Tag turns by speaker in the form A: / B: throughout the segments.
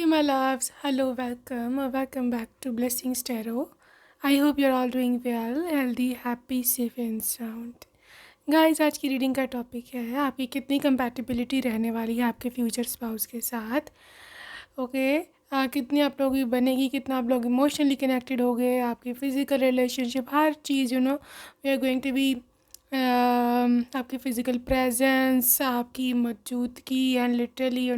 A: Hey, my loves. Hello, welcome. Welcome back to Blessings Tarot. I hope you're all doing well, healthy, happy, safe and sound. Guys आज की reading का topic है आपकी कितनी compatibility रहने वाली है आपके फ्यूचर स्पाउस के साथ। ओके कितनी आप लोगों की बनेगी, कितना आप लोग इमोशनली कनेक्टेड हो गए, आपकी फ़िज़िकल रिलेशनशिप, हर चीज़ we are going to be आपकी फ़िज़िकल प्रेजेंस, आपकी मौजूदगी एंड लिटरली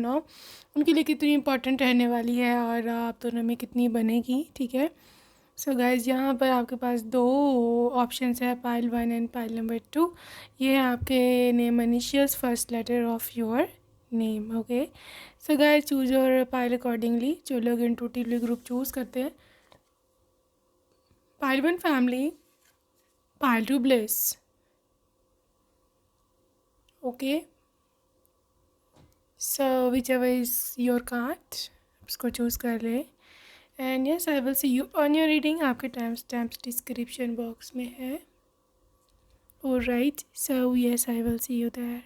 A: उनके लिए कितनी इम्पोर्टेंट रहने वाली है और आप दोनों में कितनी बनेगी। ठीक है, सो गाइज यहाँ पर आपके पास दो ऑप्शंस है, पाइल 1 एंड पाइल नंबर 2। ये है आपके name initials, first letter of your name. Okay, so guys choose your pile accordingly. जो लोग इंटूटिवली ग्रुप चूज़ करते हैं, pile 1 family, pile 2 bliss. Okay, so whichever is your card, उसको choose कर ले। And yes, I will see you on your reading. आपके time stamps description box में है। Alright, so yes, I will see you there.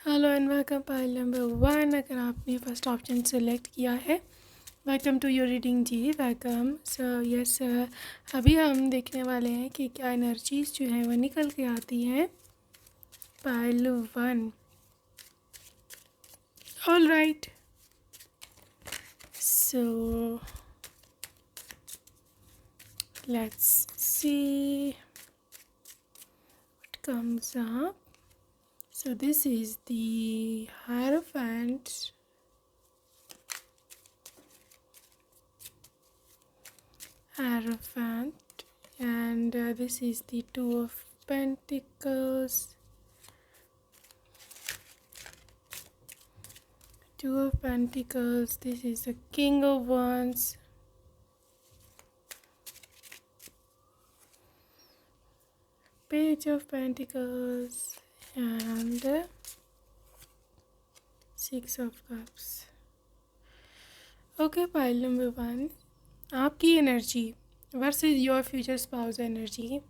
A: Hello and welcome pile number 1। अगर आपने first option select किया है, welcome to your reading ji, welcome. So yes, अभी हम देखने वाले हैं कि क्या एनर्जीज जो है वो निकल के आती हैं pile 1। All right, so let's see what comes up. So this is the Hierophant, and this is the Two of Pentacles, this is the King of Wands, Page of Pentacles, and Six of Cups. Okay, pile number 1, आपकी energy versus your future spouse energy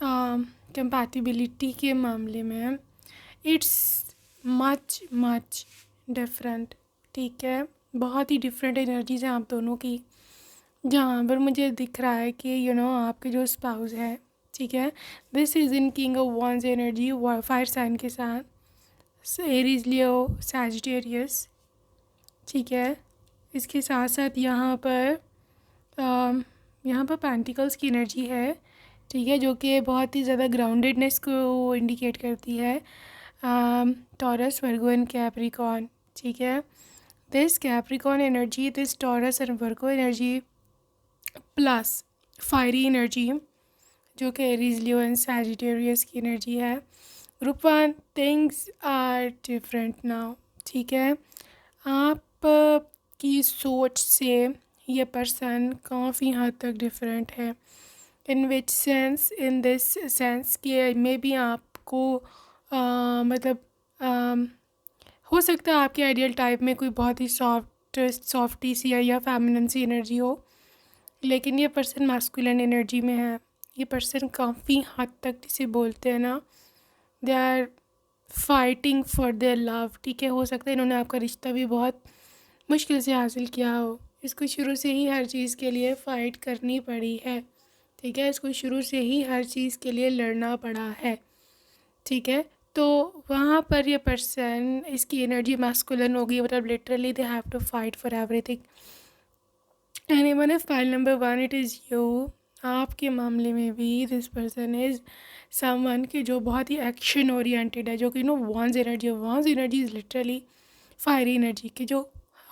A: compatibility के मामले में it's much much different. ठीक है, बहुत ही different energies हैं आप दोनों की। जहाँ पर मुझे दिख रहा है कि आपके जो स्पाउस है, ठीक है, this is in king of wands energy, fire sign के साथ, एरीज, लियो, सैजिटेरियस। ठीक है, इसके साथ साथ यहाँ पर पेंटिकल्स की एनर्जी है। ठीक है, जो कि बहुत ही ज़्यादा ग्राउंडेडनेस को इंडिकेट करती है। Taurus, Virgo and Capricorn. ठीक है, this Capricorn energy, this Taurus and Virgo energy plus fiery energy जो कि एरीज, लियो एंड सैजिटेरियस की एनर्जी है। Group 1, things are different now. ठीक है, आप की सोच से ये पर्सन काफ़ी हद तक डिफरेंट है। इन विच सेंस? इन दिस सेंस कि मे बी आपको मतलब हो सकता है आपके आइडियल टाइप में कोई बहुत ही सॉफ्टी सी या फेमिनिन सी एनर्जी हो, लेकिन ये पर्सन मैस्कुलिन एनर्जी में है। ये पर्सन काफ़ी हद तक जिसे बोलते हैं ना, they are fighting for their love. ठीक है, हो सकता है इन्होंने आपका रिश्ता भी बहुत मुश्किल से हासिल किया हो। इसको शुरू से ही हर चीज़ के लिए फ़ाइट करनी पड़ी है। ठीक है, इसको शुरू से ही हर चीज़ के लिए लड़ना पड़ा है। ठीक है, तो वहाँ पर ये पर्सन, इसकी एनर्जी मैस्कुलिन होगी, मतलब literally they have to fight for everything. And even if pile number 1 it is you, आपके मामले में भी दिस पर्सन इज़ समवन के जो बहुत ही एक्शन ओरिएंटेड है, जो कि wands energy is literally fiery energy की, जो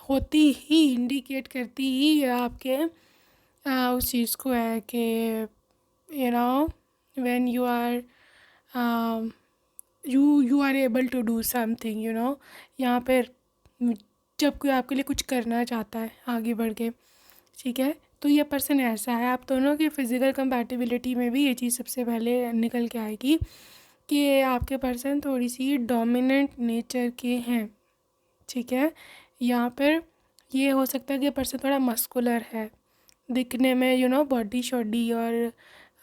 A: होती ही इंडिकेट करती ही आपके उस चीज़ को है कि when you are able to do something, यहाँ पर जब कोई आपके लिए कुछ करना चाहता है आगे बढ़ के, ठीक है, तो ये पर्सन ऐसा है। आप दोनों की फ़िज़िकल कंपैटिबिलिटी में भी ये चीज़ सबसे पहले निकल के आएगी कि आपके पर्सन थोड़ी सी डोमिनेंट नेचर के हैं, ठीक है। यहाँ पर ये हो सकता है कि पर्सन थोड़ा मस्कुलर है दिखने में, बॉडी शॉडी, और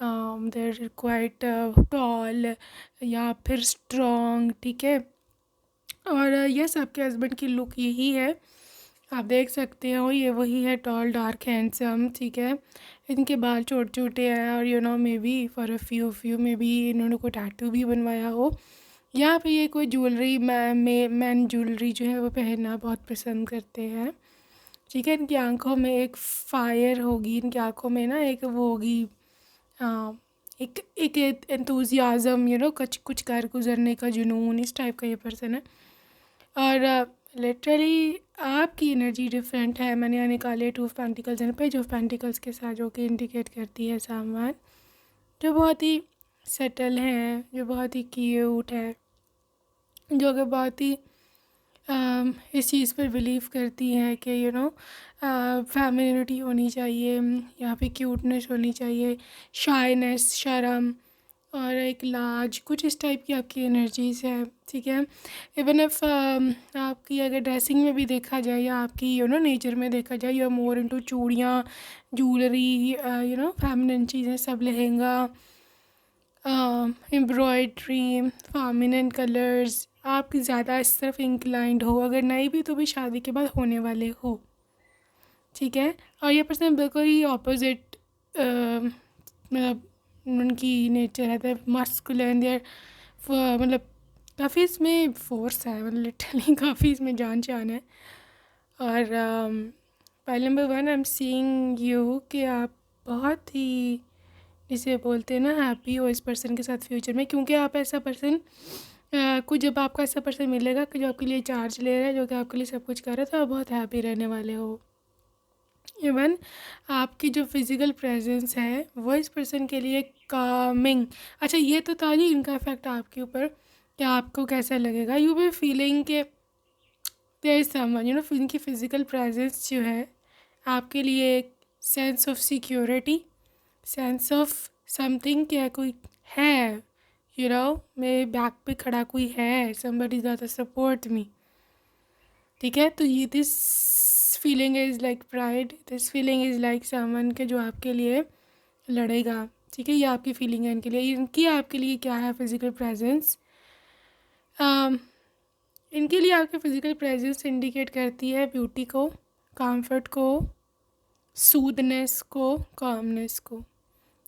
A: देर क्वाइट टॉल या फिर स्ट्रॉन्ग, ठीक है। और यस, आपके हस्बैंड की लुक यही है, आप देख सकते हो, ये वही है, टॉल, डार्क, हैंडसम, ठीक है। इनके बाल छोटे छोटे हैं और may be for a few may be इन्होंने कोई टैटू भी बनवाया हो, या फिर ये कोई ज्वेलरी, मैन ज्वेलरी जो है वो पहनना बहुत पसंद करते हैं, ठीक है। इनकी आंखों में एक फायर होगी, इनकी आंखों में ना एक वो होगी, एक एक एंथुजियाज़म, कुछ कर गुजरने का जुनून, इस टाइप का ये पर्सन है। और लिटरली आपकी एनर्जी डिफरेंट है। मैंने यहाँ निकाले 2 of pentacles and page of pentacles के साथ, जो कि इंडिकेट करती है सामान जो बहुत ही सटल है, जो बहुत ही क्यूट है, जो कि बहुत ही इस चीज़ पर बिलीव करती हैं कि फैमिलिटी होनी चाहिए, यहाँ पे क्यूटनेस होनी चाहिए, शाइनेस, शर्म, और एक लाज, कुछ इस टाइप की आपकी एनर्जीज़ है, ठीक है। इवन इफ आपकी अगर ड्रेसिंग में भी देखा जाए या आपकी नेचर में देखा जाए, यू आर मोर इनटू चूड़ियाँ, ज्वेलरी, फेमिनिन चीज़ें सब, लहंगा, एम्ब्रॉयड्री, फेमिनिन कलर्स, आप ज़्यादा इस तरफ इंक्लाइंड हो, अगर नहीं भी तो भी शादी के बाद होने वाले हो, ठीक है। और ये पर्सन बिल्कुल ही ऑपोजिट, मतलब उनकी नेचर है मस्कुलिन, देयर, मतलब काफ़ी इसमें फोर्स है, मतलब लिटरली काफ़ी इसमें जान चान है। और पहले number 1, I am seeing you कि आप बहुत ही, जिसे बोलते हैं ना, हैप्पी हो इस पर्सन के साथ फ्यूचर में, क्योंकि आप ऐसा पर्सन को, जब आपका ऐसा पर्सन मिलेगा कि जो आपके लिए चार्ज ले रहा है, जो कि आपके लिए सब कुछ कर रहा है, तो आप बहुत हैप्पी रहने वाले हो। इवन आपकी जो फिज़िकल प्रेजेंस है वो इस पर्सन के लिए कामिंग, अच्छा ये तो था जी इनका इफेक्ट आपके ऊपर, कि आपको कैसा लगेगा, यू बी फीलिंग के देयर इज समवन, इनकी फ़िज़िकल प्रेजेंस जो है आपके लिए एक sense of security, sense of something, क्या कोई है, मेरे बैक पे खड़ा कोई है, somebody ज़्यादा सपोर्ट मी, ठीक है। तो ये this feeling is like pride, this feeling is like someone के जो आपके लिए लड़ेगा, ठीक है। ये आपकी फीलिंग है इनके लिए। इनकी आपके लिए क्या है फिज़िकल प्रेजेंस, इनके लिए आपकी फ़िज़िकल प्रेजेंस इंडिकेट करती है ब्यूटी को, कंफर्ट को, सूदनेस को, कामनेस को,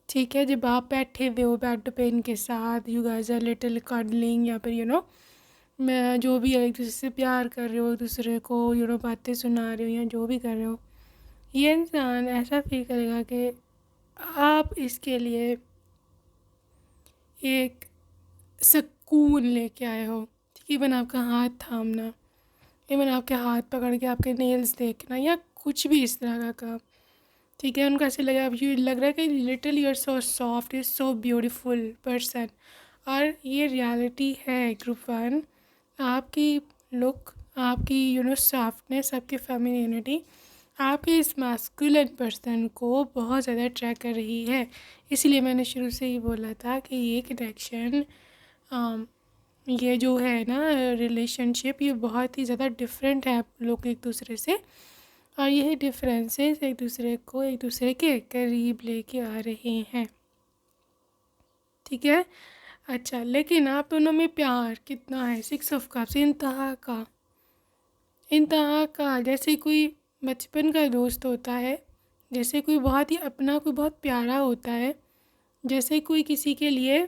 A: ठीक है। जब आप बैठे हुए हो बेड पे इनके साथ, you guys are little cuddling, या फिर मैं जो भी एक दूसरे से प्यार कर रहे हो, एक दूसरे को बातें सुना रहे हो या जो भी कर रहे हो, ये इंसान ऐसा फील करेगा कि आप इसके लिए एक सुकून लेके आए हो, ठीक है। इवन आपका हाथ थामना, इवन आपके हाथ पकड़ के आपके नेल्स देखना, या कुछ भी इस तरह का काम, ठीक है। उनको ऐसे लगा, अब ये लग रहा है कि little you are so soft, is so beautiful person. और ये रियलिटी है ग्रुप 1, आपकी लुक, आपकी सॉफ्टनेस, आपकी फेमिनिनिटी आपके इस मैस्कुलिन पर्सन को बहुत ज़्यादा अट्रैक्ट कर रही है। इसलिए मैंने शुरू से ही बोला था कि ये कनेक्शन, ये जो है ना रिलेशनशिप, ये बहुत ही ज़्यादा डिफरेंट है आप लोग एक दूसरे से, और यही डिफरेंसेस एक दूसरे के करीब लेके आ रहे हैं, ठीक है। अच्छा, लेकिन आप दोनों में प्यार कितना है, 6 ऑफ कप्स, इंतहा का, जैसे कोई बचपन का दोस्त होता है, जैसे कोई बहुत ही अपना, कोई बहुत प्यारा होता है, जैसे कोई किसी के लिए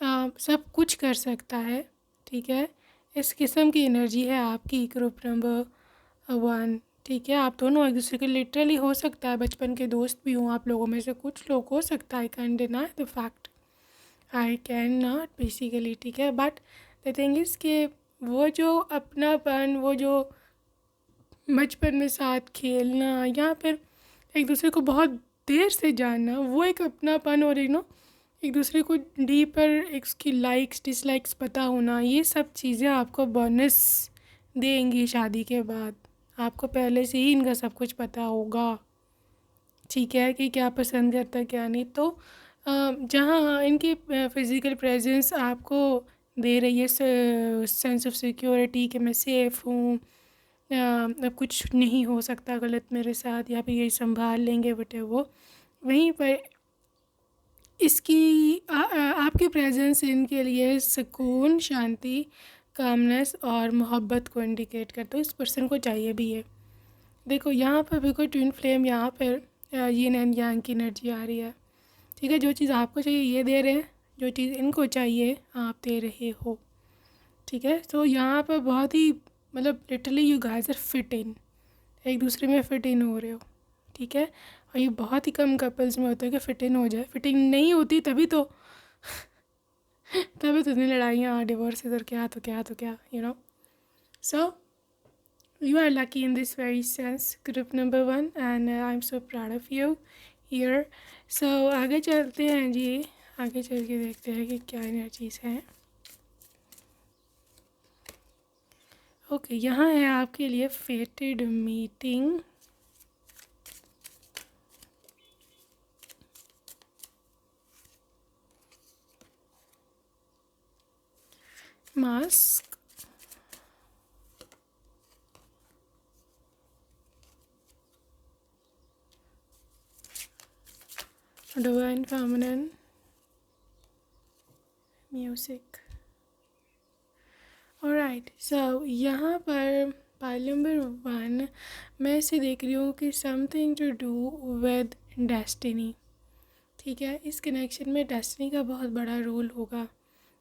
A: सब कुछ कर सकता है, ठीक है। इस किस्म की एनर्जी है आपकी ग्रुप नंबर 1, ठीक है। आप दोनों एक दूसरे के लिटरली, हो सकता है बचपन के दोस्त भी हों आप लोगों में से कुछ लोग, हो सकता है, I can deny the fact, I can not basically, ठीक है। बट द थिंग इज़ कि वो जो अपनापन, वो जो बचपन में साथ खेलना, या फिर एक दूसरे को बहुत देर से जानना, वो एक अपनापन और एक दूसरे को डीपर इसकी लाइक्स डिसलाइक्स पता होना, ये सब चीज़ें आपको बोनस देंगी शादी के बाद। आपको पहले से ही इनका सब कुछ पता होगा, ठीक है, कि क्या पसंद करता है क्या नहीं। तो जहाँ इनकी फिज़िकल प्रेजेंस आपको दे रही है सेंस ऑफ सिक्योरिटी कि मैं सेफ़ हूँ, अब कुछ नहीं हो सकता गलत मेरे साथ, या फिर ये संभाल लेंगे बटे वो, वहीं पर इसकी आपकी प्रेजेंस इनके लिए सुकून, शांति, कामनेस और मोहब्बत को इंडिकेट करता है। इस पर्सन को चाहिए भी है। देखो यहाँ पर भी कोई ट्विन फ्लेम, यहाँ पर यिन एंड यांग की एनर्जी आ रही है, ठीक है। जो चीज़ आपको चाहिए ये दे रहे हैं, जो चीज़ इनको चाहिए आप दे रहे हो, ठीक है। तो यहाँ पर बहुत ही मतलब literally you guys are fit in, एक दूसरे में फिट इन हो रहे हो, ठीक है। और ये बहुत ही कम कपल्स में होता है कि फिट इन हो जाए। फिटिंग नहीं होती तभी तो तभी तो इतनी लड़ाइयाँ, डिवोर्सेस और क्या तो क्या तो क्या, you know. So you are lucky in this very sense, group number 1, and I'm so proud of you here. So आगे चलते हैं जी, आगे चल के देखते हैं कि क्या एनर्जीज हैं। ओके, यहाँ है आपके लिए fated meeting, mask, divine feminine, music. Alright, so यहाँ पर पाइल नंबर 1 मैं इसे देख रही हूँ कि something to do with destiny, ठीक है। इस कनेक्शन में डेस्टिनी का बहुत बड़ा रोल होगा,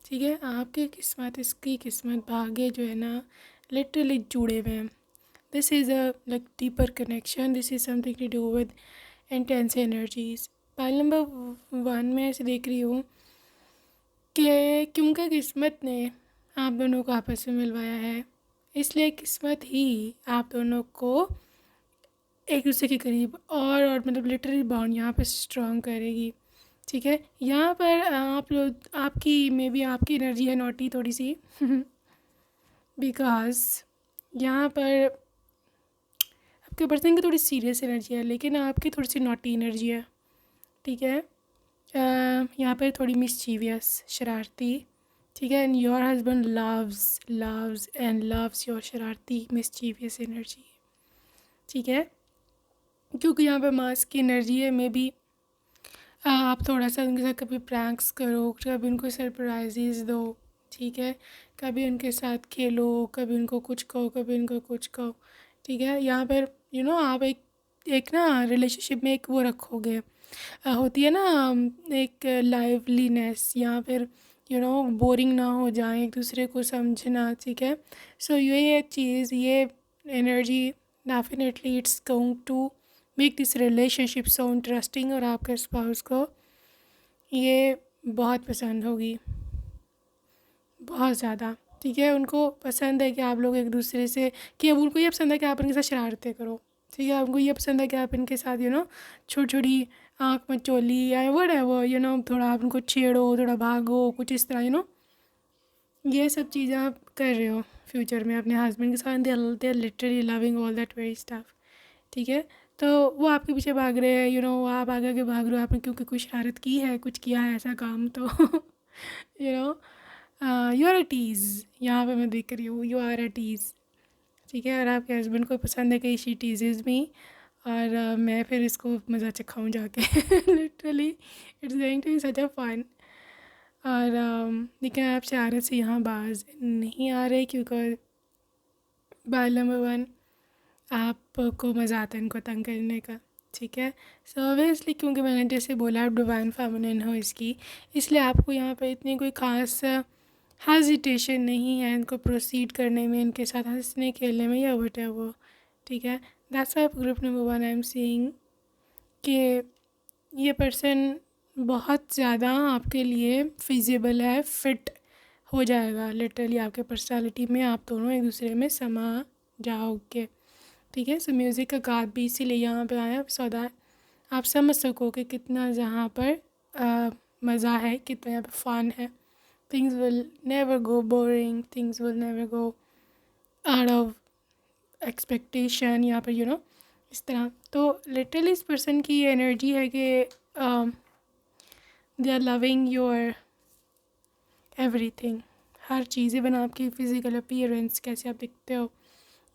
A: ठीक है। आपकी किस्मत, इसकी किस्मत, भाग्य जो है ना लिटरली जुड़े हुए हैं। This is a like deeper connection, this is something to do with intense energies. Pile number 1 में ऐसे देख रही हूँ कि क्योंकि किस्मत ने आप दोनों को आपस में मिलवाया है, इसलिए किस्मत ही आप दोनों को एक दूसरे के करीब और मतलब लिटरली बॉन्ड यहाँ पर स्ट्रॉन्ग करेगी, ठीक है। यहाँ पर आप लोग, आपकी मे बी आपकी एनर्जी है नॉटी थोड़ी सी बिकॉज यहाँ पर आपके पर्सन की थोड़ी सीरियस एनर्जी है, लेकिन आपकी थोड़ी सी नॉटी एनर्जी है, ठीक है। यहाँ पर थोड़ी मिसचीवियस, शरारती, ठीक है। And your husband loves and loves your शरारती मिसचीवियस एनर्जी, ठीक है। क्योंकि यहाँ पर मास्क की एनर्जी है, मे बी आप थोड़ा सा उनके साथ कभी प्रैंक्स करो, कभी उनको सरप्राइजेस दो, ठीक है। कभी उनके साथ खेलो, कभी उनको कुछ कहो, कभी उनको कुछ कहो, ठीक है। यहाँ पर आप एक ना रिलेशनशिप में एक वो रखोगे, होती है ना एक लाइवलीनेस, या फिर बोरिंग ना हो जाए, एक दूसरे को समझना, ठीक है। सो ये चीज़, ये energy definitely it's going to make this relationship so interesting, और आपके स्पाउस को ये बहुत पसंद होगी, बहुत ज़्यादा, ठीक है। उनको पसंद है कि आप लोग एक दूसरे से, कि अब उनको ये पसंद है कि आप इनके साथ शरारतें करो, ठीक है। उनको ये पसंद है कि आप इनके साथ छोटी छोटी आँख मचोली या वट एवर थोड़ा आप उनको छेड़ो, थोड़ा भागो, कुछ इस तरह ये सब चीज़ें आप कर रहे हो फ्यूचर में अपने हस्बैंड के साथ। They are literally loving all that very stuff, ठीक है। तो वो आपके पीछे भाग रहे हैं, आप आगे आगे भाग रहे हो, आपने क्योंकि कुछ शरारत की है, कुछ किया है ऐसा काम, तो यू आर अ टीज़, यहाँ पे मैं देख रही हूँ, यू आर अ टीज़, ठीक है। और आपके हस्बैंड को पसंद है कि शी टीजेज़ मी, और मैं फिर इसको मज़ा चखाऊँ जाके literally it's going to be such a fun. और लेकिन आप शरारत से यहाँ बाज नहीं आ रहे, क्योंकि बाल नंबर 1 आपको मज़ा आता है इनको तंग करने का, ठीक है। सो ऑब्वियसली क्योंकि मैंने जैसे बोला आप डिवाइन फेमिनिन हो इसकी, इसलिए आपको यहाँ पे इतनी कोई ख़ास हेजिटेशन नहीं है इनको प्रोसीड करने में, इनके साथ हंसने खेलने में, या वट एवर, ठीक है। That's why group number 1 I am seeing कि ये पर्सन बहुत ज़्यादा आपके लिए फिजिबल है, फिट हो जाएगा लिटरली आपके पर्सनालिटी में, आप दोनों एक दूसरे में समा जाओगे, ठीक है। सो म्यूज़िक का गात भी इसीलिए यहाँ पे आया, सो दैट आप समझ सको कि कितना जहाँ पर मज़ा है, कितना यहाँ पे फ़न है. Things will never go boring, things will never go out of expectation यहाँ पर इस तरह. तो लिटरली इस पर्सन की ये एनर्जी है कि they are loving your everything, हर चीज़. इवन आपकी फ़िज़िकल अपीयरेंस, कैसे आप दिखते हो.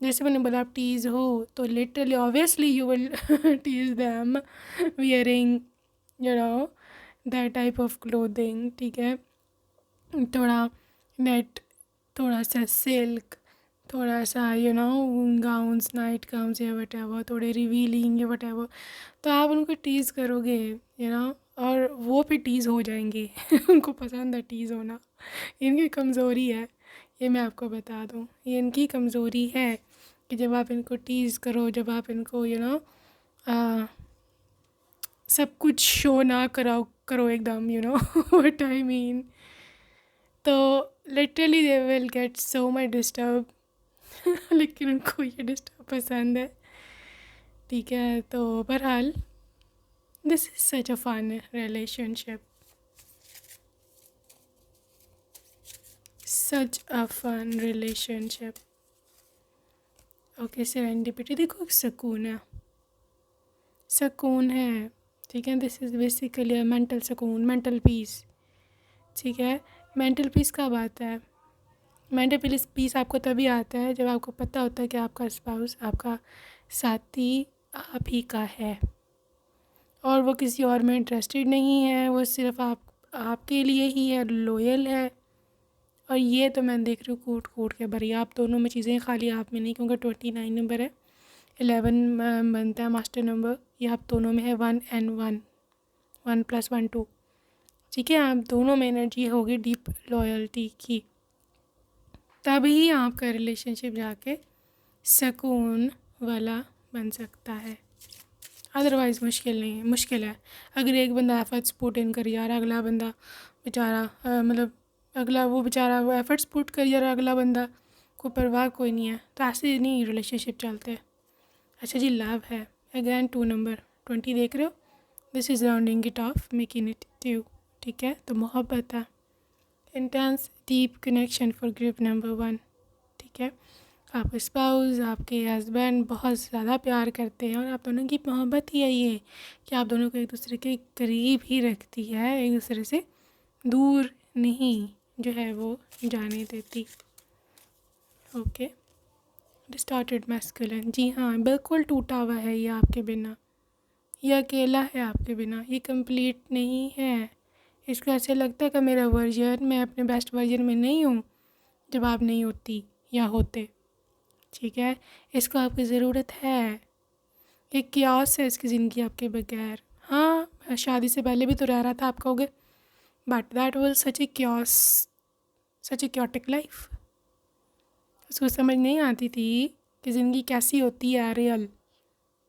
A: जैसे मैंने बोला आप टीज़ हो तो literally obviously you will tease them wearing that type of clothing. ठीक है, थोड़ा नेट, थोड़ा सा सिल्क, थोड़ा सा गाउन्स, नाइट गाउन्स या वटेवर, थोड़े रिवीलिंग या वटेवर. तो आप उनको टीज़ करोगे और वो भी टीज़ हो जाएंगे. उनको पसंद है टीज़ होना. इनकी कमज़ोरी है, ये मैं आपको बता दूँ. ये इनकी कमज़ोरी है कि जब आप इनको टीज़ करो, जब आप इनको सब कुछ शो ना करो एकदम व्हाट आई मीन. तो literally they will get so much disturb. लेकिन उनको ये डिस्टर्ब पसंद है. ठीक है, तो बहरहाल this is such a fun relationship, such a fun relationship. Okay, serendipity देखो, सुकून है, सुकून है. ठीक है, दिस इज़ बेसिकली मेंटल सुकून, मेंटल पीस. ठीक है, मेंटल पीस कब आता है? मेंटल पीस आपको तभी आता है जब आपको पता होता है कि आपका स्पाउस, आपका साथी आप ही का है और वो किसी और में इंटरेस्टेड नहीं है. वो सिर्फ आपके लिए ही है, लॉयल है. और ये तो मैं देख रही हूँ कूट कूट के भरी आप दोनों में चीज़ें, खाली आप में नहीं, क्योंकि 29 नंबर है, 11 बनता है मास्टर नंबर. ये आप दोनों में है 1 and 1, 1 + 1 2. ठीक है, आप दोनों में एनर्जी होगी डीप लॉयल्टी की, तभी आपका रिलेशनशिप जाके सुकून वाला बन सकता है. अदरवाइज़ मुश्किल नहीं है, मुश्किल है. अगर एक बंदा एफर्ट्स पुट इन कर जा रहा है, अगला बंदा बेचारा मतलब अगला वो बेचारा वो एफर्ट्स पुट कर जा रहा है, अगला बंदा को परवाह कोई नहीं है, तो ऐसे नहीं रिलेशनशिप चलते. अच्छा जी, लव है अगैन 2 नंबर 20 देख रहे हो. This is rounding it of, making it 2. ठीक है, तो मोहब्बत है, intense deep connection for group number 1. ठीक है, आपके स्पाउस, आपके हस्बैंड बहुत ज़्यादा प्यार करते हैं और आप दोनों की मोहब्बत ही है ये कि आप दोनों को एक दूसरे के करीब ही रखती है, एक दूसरे से दूर नहीं जो है वो जाने देती. ओके, डिस्टॉर्टेड मैस्कुलिन, जी हाँ बिल्कुल टूटा हुआ है ये आपके बिना, ये अकेला है आपके बिना, ये कंप्लीट नहीं है. इसको ऐसे लगता है कि मेरा वर्जन, मैं अपने बेस्ट वर्जन में नहीं हूँ जब आप नहीं होती या होते. ठीक है, इसको आपकी ज़रूरत है. एक क्यास है इसकी ज़िंदगी आपके बगैर. हाँ, शादी से पहले भी तो रह रहा था आप कहोगे, बट दैट वाज सच ए क्यास, सच ए क्योटिक लाइफ. उसको समझ नहीं आती थी कि ज़िंदगी कैसी होती है रियल.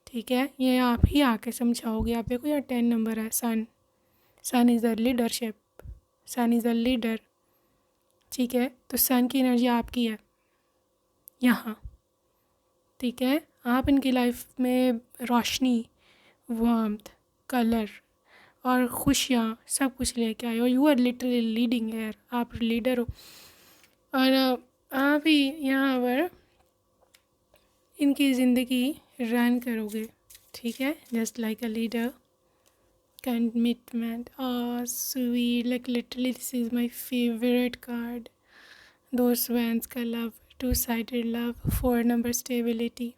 A: ठीक है, ये आप ही आके समझाओगे. आप देखो यहाँ 10 नंबर है, sun. Sun is the leadership, sun is the leader. ठीक है, तो सन की एनर्जी आपकी है यहाँ. ठीक है, आप इनकी लाइफ में रोशनी, वार्मथ, कलर और खुशियाँ सब कुछ लेके आए हो. You are literally leading here, आप लीडर हो. और आप ही यहाँ पर इनकी ज़िंदगी रन करोगे. ठीक है, just like a leader. Commitment, sweet, like literally this is my favourite card. दो स्वैंस का love, 2-sided love, 4 number stability.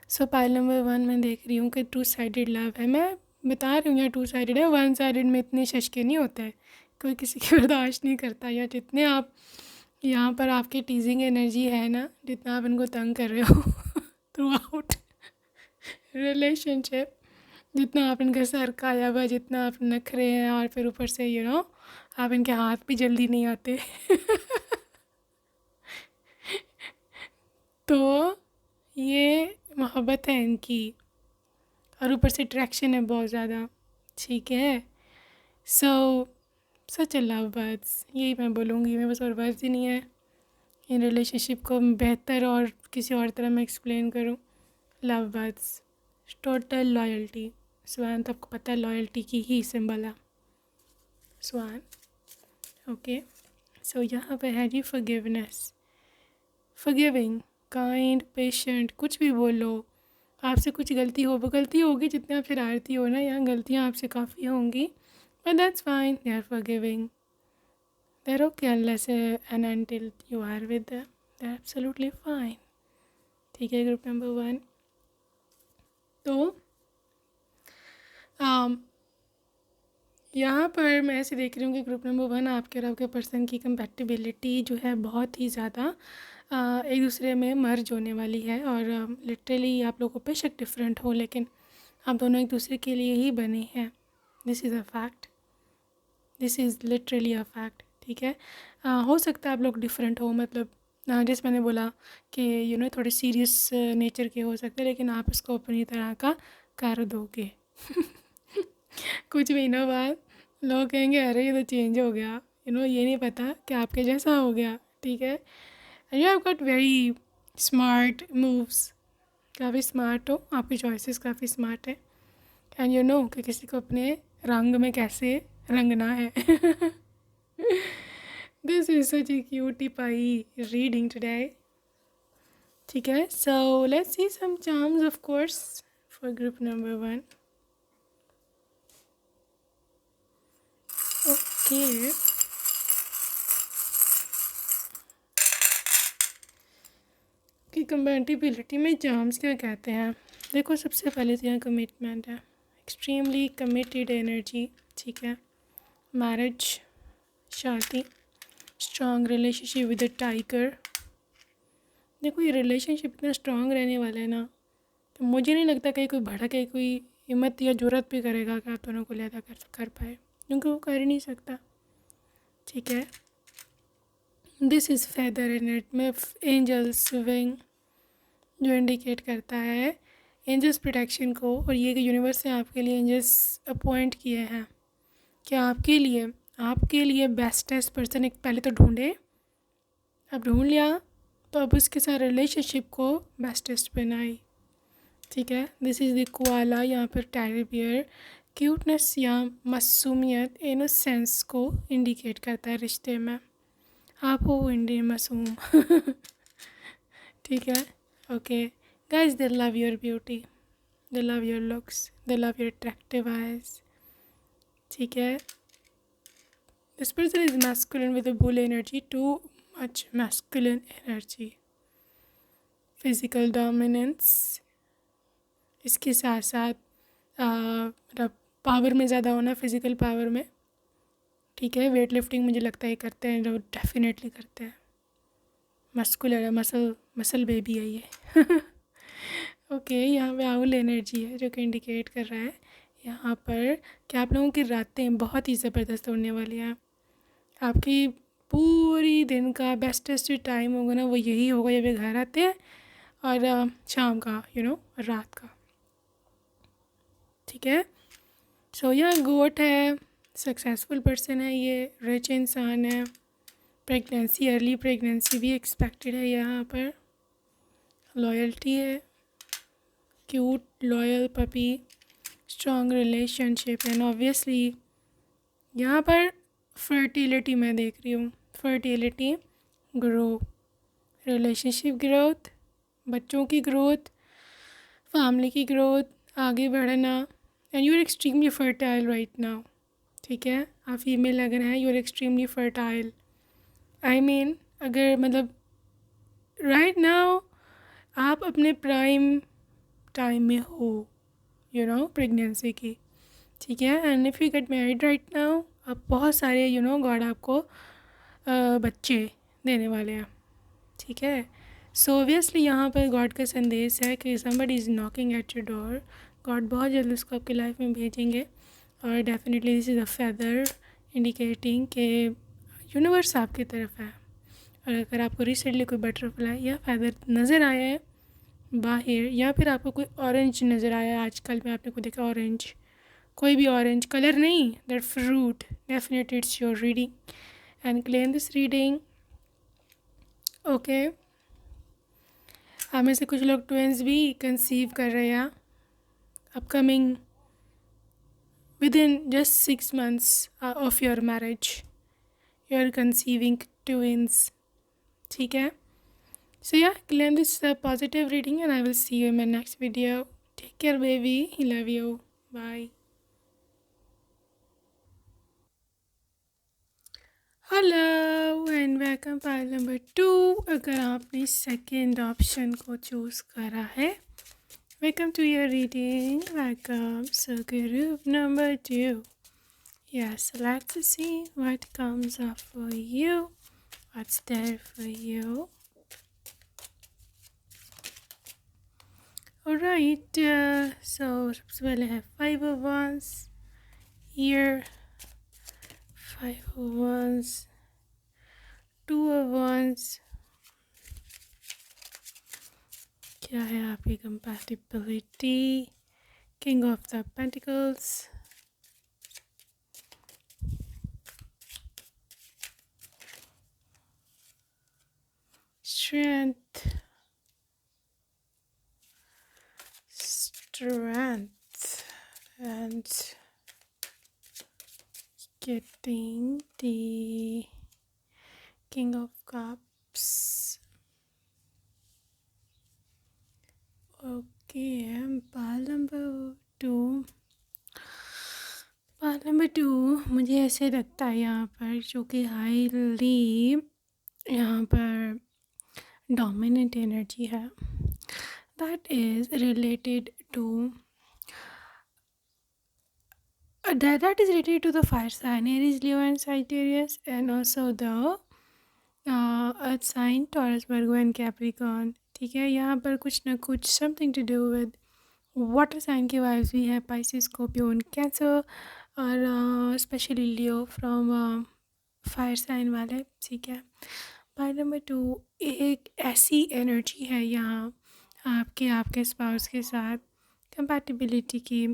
A: सो पाइल नंबर 1 मैं देख रही हूँ कि 2-sided लव है. मैं बता रही हूँ यहाँ 2-sided है, 1-sided में इतने शशके नहीं होते हैं, कोई किसी की बर्दाश्त नहीं करता. या जितने आप यहाँ पर आपकी टीजिंग एनर्जी है ना, जितना आप इनको तंग कर रहे हो थ्रू आउट रिलेशनशिप, जितना आप इनका सर खाया हुआ, जितना आप नखरे हैं, और फिर ऊपर से आप इनके हाथ भी जल्दी नहीं आते तो ये मोहब्बत है इनकी, और ऊपर से अट्रैक्शन है बहुत ज़्यादा. ठीक है, सच अ लव बर्ड्स, यही मैं बोलूँगी. मैं बस और वर्ड्स ही नहीं है इन रिलेशनशिप को बेहतर और किसी और तरह मैं एक्सप्लेन करूँ. Love birds, total loyalty. स्वांत आपको पता है लॉयल्टी की ही सिंबल है. स्वान। ओके, सो यहाँ पे है जी फॉरगिवनेस, फॉरगिविंग, काइंड, पेशेंट, कुछ भी बोलो। आपसे कुछ गलती होगी, जितने आप शरारती हो ना, यहाँ गलतियाँ आपसे काफ़ी होंगी, but that's fine, they are forgiving, they are okay unless and until you are with them, they are absolutely fine. ठीक है, ग्रुप नंबर 1। तो यहाँ पर मैं ऐसे देख रही हूँ कि ग्रुप नंबर 1 आपके और आपके पर्सन की कंपैटिबिलिटी जो है बहुत ही ज़्यादा एक दूसरे में मर्ज होने वाली है, और लिटरली आप लोगों पे शक डिफरेंट हो, लेकिन आप दोनों एक दूसरे के लिए ही बने हैं। This is a fact, this is literally a fact. ठीक है, हो सकता है आप लोग डिफरेंट हो, मतलब जैसे मैंने बोला कि थोड़े सीरियस नेचर के हो सकते हैं, लेकिन आप इसको अपनी तरह का कर दोगे। कुछ महीनों बाद लोग कहेंगे अरे ये तो चेंज हो गया, ये नहीं पता कि आपके जैसा हो गया। ठीक है, and you have got very smart moves, काफ़ी स्मार्ट हो, आपकी चॉइसेस काफ़ी स्मार्ट है, एंड कि किसी को अपने रंग में कैसे रंगना है। This is such a cutie pie reading today. ठीक है, so let's see some charms of course for group number 1। Okay, कि कंपैटिबिलिटी में चार्म्स क्या कहते हैं। देखो, सबसे पहले तो यहाँ कमिटमेंट है, एक्सट्रीमली कमिटेड एनर्जी। ठीक है, मैरिज, शादी, strong relationship with the tiger. देखो, ये रिलेशनशिप इतना स्ट्रॉन्ग रहने वाला है ना, तो मुझे नहीं लगता कहीं कोई भड़क है, कोई हिम्मत या जुर्रत भी करेगा कि आप दोनों को ज़्यादा कर पाए, क्योंकि वो कर ही नहीं सकता। ठीक है, दिस इज़ फेदर एनर्जी में एंजल्स विंग, जो इंडिकेट करता है एंजल्स प्रोटेक्शन को, और ये कि यूनिवर्स ने आपके लिए एंजल्स अपॉइंट किए हैं कि आपके लिए बेस्टेस्ट पर्सन एक पहले तो ढूंढे, अब ढूंढ लिया तो अब उसके साथ रिलेशनशिप को बेस्टेस्ट बनाई। ठीक है, दिस इज़ द कोआला, यहाँ पर टेडी बियर क्यूटनेस या मासूमियत, इनोसेंस को इंडिकेट करता है रिश्ते में। आप हो इंडियन मासूम। ठीक है, okay guys, they love your beauty, they love your looks, they love your attractive eyes. ठीक है, this person is masculine with a bull energy, too much masculine energy, physical dominance, इसके साथ साथ मतलब पावर में ज़्यादा होना, फिज़िकल पावर में। ठीक है, वेट लिफ्टिंग मुझे लगता है करते हैं, जो डेफिनेटली करते हैं, मस्कुलर है, मसल बेबी है ये। ओके, यहाँ पे आउल एनर्जी है जो कि इंडिकेट कर रहा है यहाँ पर कि आप लोगों की रातें बहुत ही ज़बरदस्त होने वाली हैं। आपकी पूरी दिन का बेस्टेस्ट टाइम होगा ना, वो यही होगा जब ये घर आते हैं, और शाम का रात का। ठीक है, सो यहाँ गोट है, सक्सेसफुल पर्सन है, ये रिच इंसान है, प्रेगनेंसी, अर्ली प्रेगनेंसी भी एक्सपेक्टेड है यहाँ पर, लॉयल्टी है, cute loyal puppy, strong relationship, and obviously यहाँ पर फर्टिलिटी मैं देख रही हूँ, फर्टिलिटी, ग्रो, रिलेशनशिप ग्रोथ, बच्चों की ग्रोथ, फैमिली की ग्रोथ, आगे बढ़ना, and you are extremely fertile right now. ठीक है, आप फीमेल अगर हैं, you are extremely fertile, I mean अगर मतलब राइट नाउ आप अपने प्राइम टाइम में हो, प्रेगनेंसी की। ठीक है, and if you get married right now, अब बहुत सारे गॉड आपको बच्चे देने वाले हैं। ठीक है, सो ऑब्वियसली यहाँ पर गॉड का संदेश है कि somebody is knocking at your door, God बहुत जल्द उसको आपकी लाइफ में भेजेंगे, और definitely this is a feather indicating कि यूनिवर्स आपकी तरफ है। और अगर आपको रिसेंटली कोई बटरफ्लाई या फेदर नज़र आया है बाहर, या फिर आपको कोई ऑरेंज नज़र आया है, आजकल में आपने को देखा ऑरेंज, कोई भी ऑरेंज कलर नहीं, that fruit, definitely it's your reading, and claim this reading. Okay, हमें से कुछ लोग ट्विंस भी कंसीव कर रहे हैं upcoming within just 6 months of your marriage, you're conceiving twins. ठीक है? So yeah, claim this positive reading, and I will see you in my next video. Take care, baby. Love you. Bye. Hello and welcome pile number 2। अगर आपने second option को choose करा है, welcome to your reading. Welcome. So group number 2, yes, let's see what comes up for you, what's there for you. Alright, so सबसे पहले है 5 of Wands here, 5 of Wands, 2 of Wands। क्या है आपकी compatibility? King of the pentacles, strength, and getting the king of cups. Okay, pile number 2, मुझे ऐसे लगता है यहाँ पर जो कि हाईली यहाँ पर डोमिनेंट एनर्जी है, that is related to the fire sign Aries, Leo and Sagittarius, and also the earth sign Taurus, Virgo and Capricorn। ठीक है, यहाँ पर कुछ ना कुछ something to do with water sign की वाइब्स भी है, Pisces, Scorpio and Cancer, और specially Leo from fire sign वाले। ठीक है, पार्ट नंबर 2 एक ऐसी एनर्जी है यहाँ आपके स्पाउस के साथ कंपैटिबिलिटी की,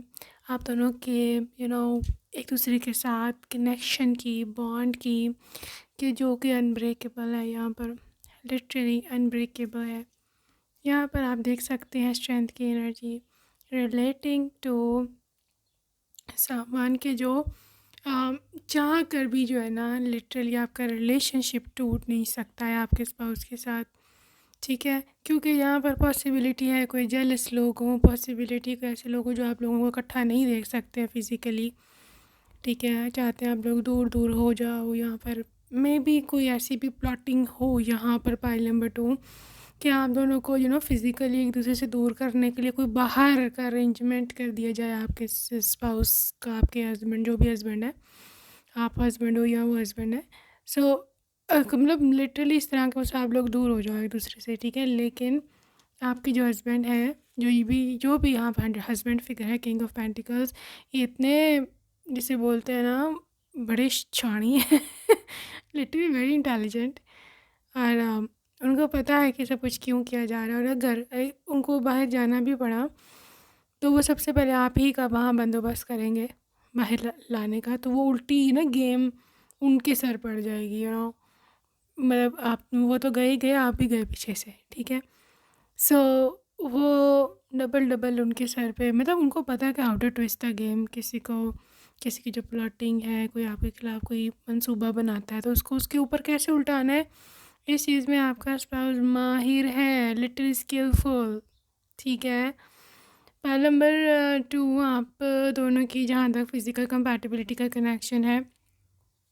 A: आप दोनों के एक दूसरे के साथ कनेक्शन की, बॉन्ड की, कि जो कि अनब्रेकेबल है। यहाँ पर लिटरली अनब्रेकेबल है। यहाँ पर आप देख सकते हैं स्ट्रेंथ की एनर्जी रिलेटिंग टू समवन के जो चाह कर भी जो है ना, लिटरली आपका रिलेशनशिप टूट नहीं सकता है आपके स्पाउस के साथ। ठीक है, क्योंकि यहाँ पर पॉसिबिलिटी है कोई जेलस लोग हों, पॉसिबिलिटी कोई ऐसे लोग हों जो आप लोगों को इकट्ठा नहीं देख सकते हैं फिज़िकली। ठीक है, चाहते हैं आप लोग दूर दूर हो जाओ। यहाँ पर मे बी कोई ऐसी भी प्लॉटिंग हो यहाँ पर पाइल नंबर 2 कि आप दोनों को फिज़िकली एक दूसरे से दूर करने के लिए कोई बाहर का अरेंजमेंट कर दिया जाए आपके स्पाउस का, आपके हस्बैंड, जो भी हस्बैंड है, आप हस्बैंड हो या वो हस्बैंड है। सो मतलब लिटरली इस तरह के बस आप लोग दूर हो जाओ एक दूसरे से। ठीक है, लेकिन आपके जो हस्बैंड है, जो भी यहाँ पर हस्बैंड फिगर है, किंग ऑफ पेंटिकल्स, ये इतने जिसे बोलते हैं ना बड़े शाणी हैं लिटरली वेरी इंटेलिजेंट, और उनको पता है कि सब कुछ क्यों किया जा रहा है। और अगर उनको बाहर जाना भी पड़ा तो वो सबसे पहले आप ही का वहाँ बंदोबस्त करेंगे बाहर लाने का, तो वो उल्टी ना गेम उनके सर पड़ जाएगी। मतलब आप वो तो गए, आप भी गए पीछे से। ठीक है, सो वो डबल उनके सर पे, मतलब उनको पता है कि how to twist the game. किसी की जो प्लॉटिंग है, कोई आपके खिलाफ कोई मंसूबा बनाता है तो उसको उसके ऊपर कैसे उल्टाना है, इस चीज़ में आपका स्पाउस माहिर है, लिटिल स्किलफुल। ठीक है, पाइल नंबर 2 आप दोनों की जहाँ तक फिज़िकल कंपैटिबिलिटी का कनेक्शन है,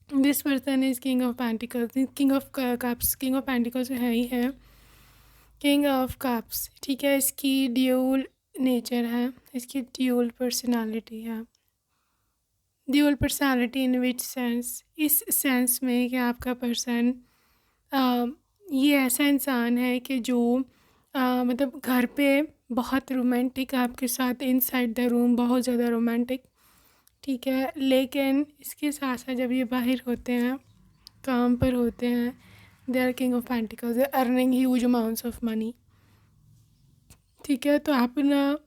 A: this person is king of pentacles, king of cups. King of pentacles है ही है किंग ऑफ कप्स। ठीक है, इसकी ड्यूल नेचर है, इसकी ड्यूल पर्सनालिटी है। ड्यूल पर्सनालिटी इन विच सेंस? इस सेंस में कि आपका पर्सन ये ऐसा इंसान है कि जो मतलब घर पे बहुत रोमांटिक, आपके साथ इनसाइड द रूम बहुत ज़्यादा रोमांटिक। ठीक है, लेकिन इसके साथ साथ जब ये बाहर होते हैं, काम पर होते हैं, they are king of pentacles, they are earning huge amounts of money. ठीक है, तो आप ना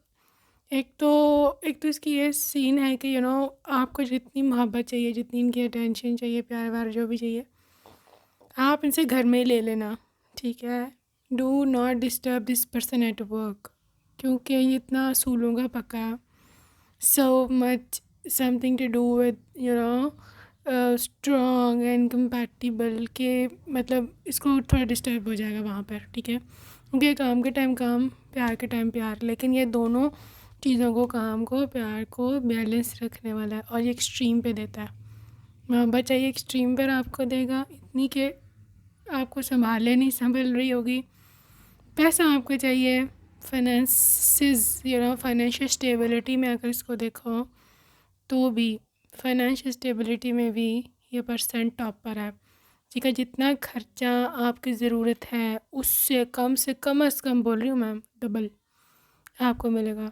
A: एक तो इसकी ये सीन है कि आपको जितनी मोहब्बत चाहिए, जितनी इनकी अटेंशन चाहिए, प्यार व्यार जो भी चाहिए, आप इनसे घर में ही ले लेना। ठीक है, do not disturb this person at work, क्योंकि ये इतना असूलों का पक्का, so much something to do with strong and compatible के मतलब इसको थोड़ा डिस्टर्ब हो जाएगा वहाँ पर, ठीक है, क्योंकि काम के टाइम काम, प्यार के टाइम प्यार, लेकिन ये दोनों चीज़ों को, काम को, प्यार को बैलेंस रखने वाला है और ये एक्सट्रीम पे देता है। मोहब्बत चाहिए एक्सट्रीम पर आपको देगा, इतनी कि आपको संभाले नहीं संभल रही होगी। पैसा आपको चाहिए, फाइनेंसिस फाइनेंशियल स्टेबिलिटी में अगर इसको देखो तो भी फाइनेंशियल स्टेबिलिटी में भी ये पर्सन टॉप पर है, ठीक है। जितना खर्चा आपकी ज़रूरत है उससे कम बोल रही हूँ मैम, डबल आपको मिलेगा,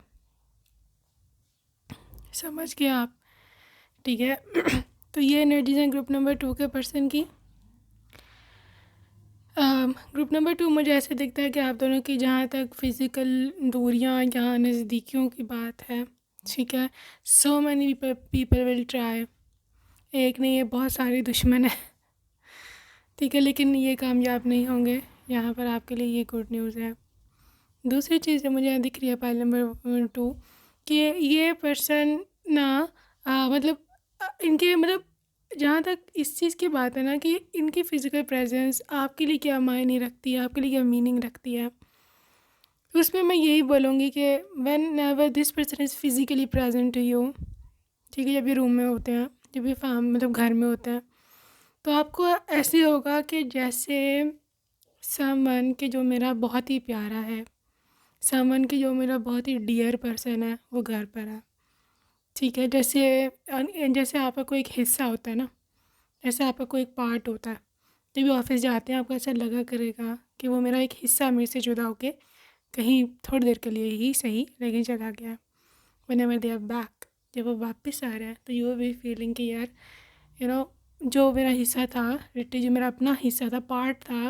A: समझ गए आप, ठीक है। तो ये एनर्जीज हैं ग्रुप नंबर 2 के पर्सन की। ग्रुप नंबर 2 मुझे ऐसे दिखता है कि आप दोनों की जहाँ तक फ़िज़िकल दूरियाँ या नज़दीकियों की बात है, ठीक है, so many people will try, एक नहीं है बहुत सारे दुश्मन हैं, ठीक है, लेकिन ये कामयाब नहीं होंगे। यहाँ पर आपके लिए ये गुड न्यूज़ है। दूसरी चीज़ जो मुझे यहाँ दिख रही है पाइल नंबर 2 कि ये पर्सन ना मतलब इनके मतलब जहाँ तक इस चीज़ की बात है ना कि इनकी फ़िज़िकल प्रेजेंस आपके लिए क्या मायने रखती है, आपके लिए क्या मीनिंग रखती है, उसमें मैं यही बोलूँगी कि whenever this person is physically present to you, ठीक है, जब भी रूम में होते हैं, जब भी मतलब घर में होते हैं, तो आपको ऐसे होगा कि जैसे समवन के जो मेरा बहुत ही प्यारा है, समवन की जो मेरा बहुत ही डियर पर्सन है वो घर पर है, ठीक है। जैसे आपका कोई एक हिस्सा होता है ना, ऐसे आपका कोई एक पार्ट होता है, जब भी ऑफिस जाते हैं आपको ऐसा लगा करेगा कि वो मेरा एक हिस्सा मेरे से जुदा होके कहीं थोड़ी देर के लिए ही सही लेकिन चला गया है। व्हेनेवर दे आर बैक, जब वो वापस आ रहा है तो यू विल फीलिंग कि यार जो मेरा हिस्सा था, लिटरली जो मेरा अपना हिस्सा था, पार्ट था,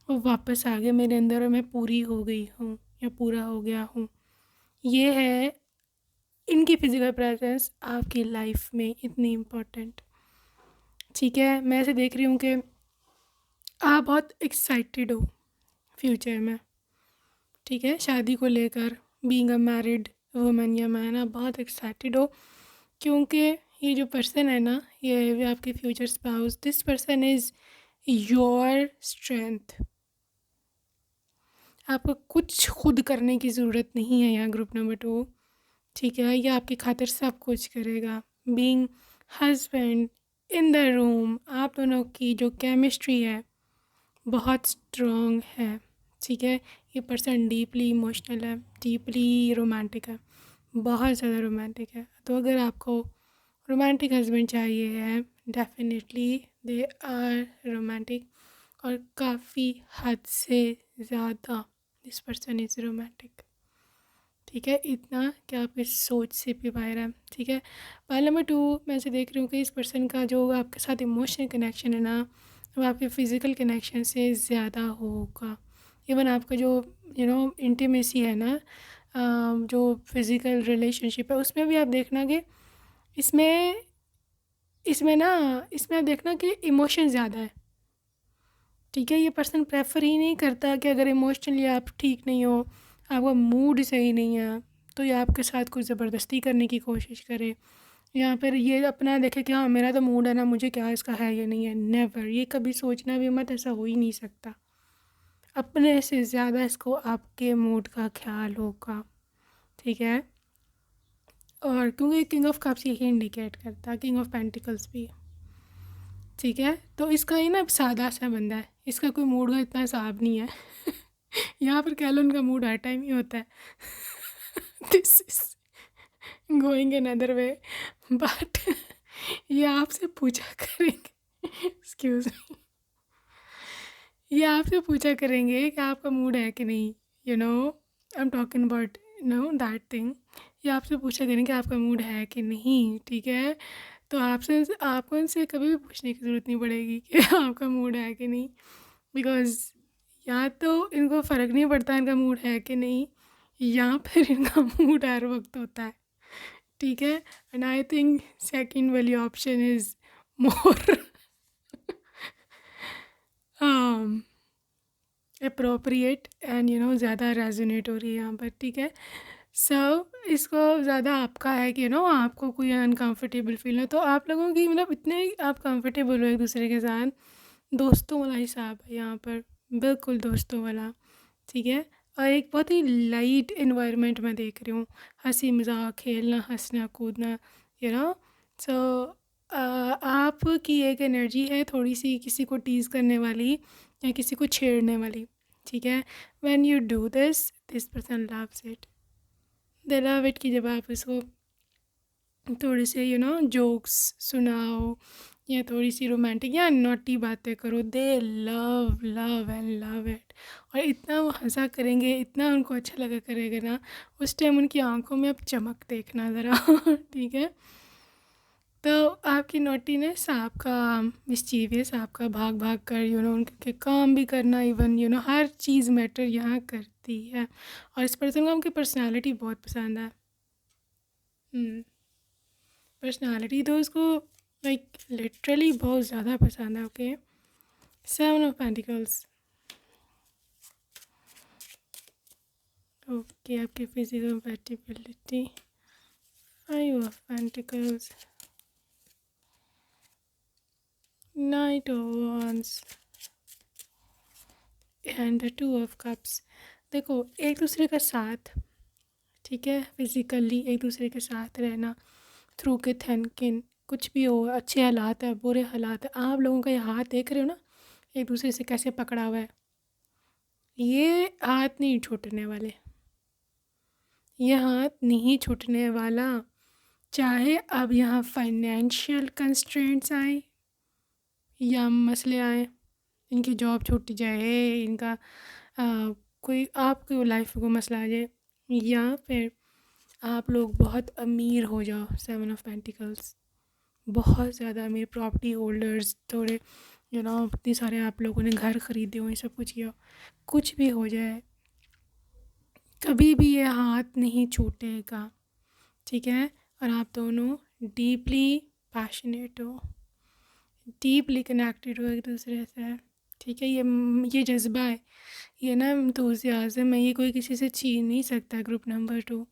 A: वो वापस आ गया मेरे अंदर और मैं पूरी हो गई हूँ या पूरा हो गया हूँ। ये है इनकी फ़िज़िकल प्रेजेंस आपकी लाइफ में इतनी इम्पोर्टेंट, ठीक है। मैं ऐसे देख रही हूँ कि आप बहुत एक्साइटेड हो फ्यूचर में, ठीक है, शादी को लेकर, बीइंग अ मैरिड वुमन या मैन, आप बहुत एक्साइटेड हो क्योंकि ये जो पर्सन है ना, ये आपके future spouse, this person is your strength. आपको कुछ खुद करने की ज़रूरत नहीं है यहाँ ग्रुप नंबर 2, ठीक है, ये आपकी खातिर सब कुछ करेगा। Being husband in the room, आप दोनों की जो केमिस्ट्री है बहुत स्ट्रॉन्ग है, ठीक है। ये पर्सन डीपली इमोशनल है, डीपली रोमांटिक है, बहुत ज़्यादा रोमांटिक है। तो अगर आपको रोमांटिक हस्बैंड चाहिए है, डेफिनेटली दे आर रोमांटिक, और काफ़ी हद से ज़्यादा दिस पर्सन इज़ रोमांटिक, ठीक है, इतना कि आपकी सोच से भी बाहर है, ठीक है। पाइल नंबर 2 मैं से देख रही हूँ कि इस पर्सन का जो आपके साथ इमोशनल कनेक्शन है ना, वो आपके फ़िज़िकल कनेक्शन से ज़्यादा होगा। इवन आपका जो इंटीमेसी है ना, जो फिज़िकल रिलेशनशिप है, उसमें भी आप देखना कि इसमें इसमें ना इसमें आप देखना कि इमोशन ज़्यादा है, ठीक है। ये पर्सन प्रेफर ही नहीं करता कि अगर इमोशनली आप ठीक नहीं हो, आपका मूड सही नहीं है, तो ये आपके साथ कुछ ज़बरदस्ती करने की कोशिश करे, या फिर ये अपना देखे कि हाँ मेरा तो मूड है ना, मुझे क्या इसका है ये नहीं है, नेवर, ये कभी सोचना भी मत, ऐसा हो ही नहीं सकता। अपने से ज़्यादा इसको आपके मूड का ख्याल होगा, ठीक है। और क्योंकि किंग ऑफ कप्स यही इंडिकेट करता है, किंग ऑफ पेंटिकल्स भी, ठीक है। तो इसका ही ना सादा सा बंदा है, इसका कोई मूड का इतना हिसाब नहीं है। यहाँ पर कह लो उनका मूड हर टाइम ही होता है। This is going in other way, but ये आपसे पूछा करेंगे, एक्सक्यूज मी, ये आपसे पूछा करेंगे कि आपका मूड है कि नहीं, I am talking about that thing. ये आपसे पूछा करेंगे आपका मूड है कि नहीं, ठीक है। तो आपको इनसे कभी भी पूछने की ज़रूरत नहीं पड़ेगी कि आपका मूड है कि नहीं, बिकॉज़ या तो इनको फ़र्क नहीं पड़ता इनका मूड है कि नहीं, या फिर इनका मूड हर वक्त होता है, ठीक है। एंड आई थिंक सेकंड वाली option is more appropriate and ज़्यादा रेजोनेट हो रही है यहाँ पर, ठीक है। सो इसको ज़्यादा आपका है कि आपको कोई अनकंफर्टेबल फील हो, तो आप लोगों की मतलब इतने आप कंफर्टेबल हो एक दूसरे के साथ, दोस्तों वाला हिसाब है यहाँ पर, बिल्कुल दोस्तों वाला, ठीक है। और एक बहुत ही लाइट इन्वायरमेंट मैं देख रही हूँ, हंसी मजाक, खेलना, हंसना, कूदना, यू नो। सो आपकी एक एनर्जी है थोड़ी सी किसी को टीज़ करने वाली या किसी को छेड़ने वाली, ठीक है। When you do this person loves it, they love it, कि जब आप इसको थोड़े से जोक्स सुनाओ या थोड़ी सी रोमांटिक या नॉटी बातें करो, दे love love and love it. और इतना वो हंसा करेंगे, इतना उनको अच्छा लगा करेगा ना, उस टाइम उनकी आंखों में अब चमक देखना ज़रा ठीक है। तो आपकी नॉटीनेस, आपका मिस्चीवियस, आपका भाग भाग कर उनके काम भी करना, इवन हर चीज़ मैटर यहाँ करती है। और इस पर्सन को उनकी पर्सनालिटी बहुत पसंद है। पर्सनालिटी तो उसको लाइक लिटरली बहुत ज़्यादा पसंद है। Okay, 7 of pentacles. ओके, आपकी physical compatibility, 5 of pentacles, Knight of Wands and 2 of cups. देखो, एक दूसरे का साथ, ठीक है, फिज़िकली एक दूसरे के साथ रहना, थ्रू के थिन, कुछ भी हो, अच्छे हालात है, बुरे हालात है, आप लोगों का ये हाथ देख रहे हो ना, एक दूसरे से कैसे पकड़ा हुआ है, ये हाथ नहीं छूटने वाले, ये हाथ नहीं छूटने वाला। चाहे अब यहाँ फाइनेंशियल कंस्ट्रेंट्स आए या मसले आए, इनकी जॉब छूट जाए, इनका कोई आपकी लाइफ को मसला आ जाए, या फिर आप लोग बहुत अमीर हो जाओ, 7 ऑफ पेंटिकल्स, बहुत ज़्यादा अमीर, प्रॉपर्टी होल्डर्स, थोड़े इतने सारे आप लोगों ने घर ख़रीदे हो, ये सब कुछ किया, कुछ भी हो जाए, कभी भी ये हाथ नहीं छूटेगा, ठीक है। और आप दोनों डीपली पैशनेट हो, डीपली कनेक्टेड हो एक दूसरे से, ठीक है। ये जज्बा है, ये ना एंथुसियाज्म है, ये कोई किसी से छीन नहीं सकता। ग्रुप नंबर 2,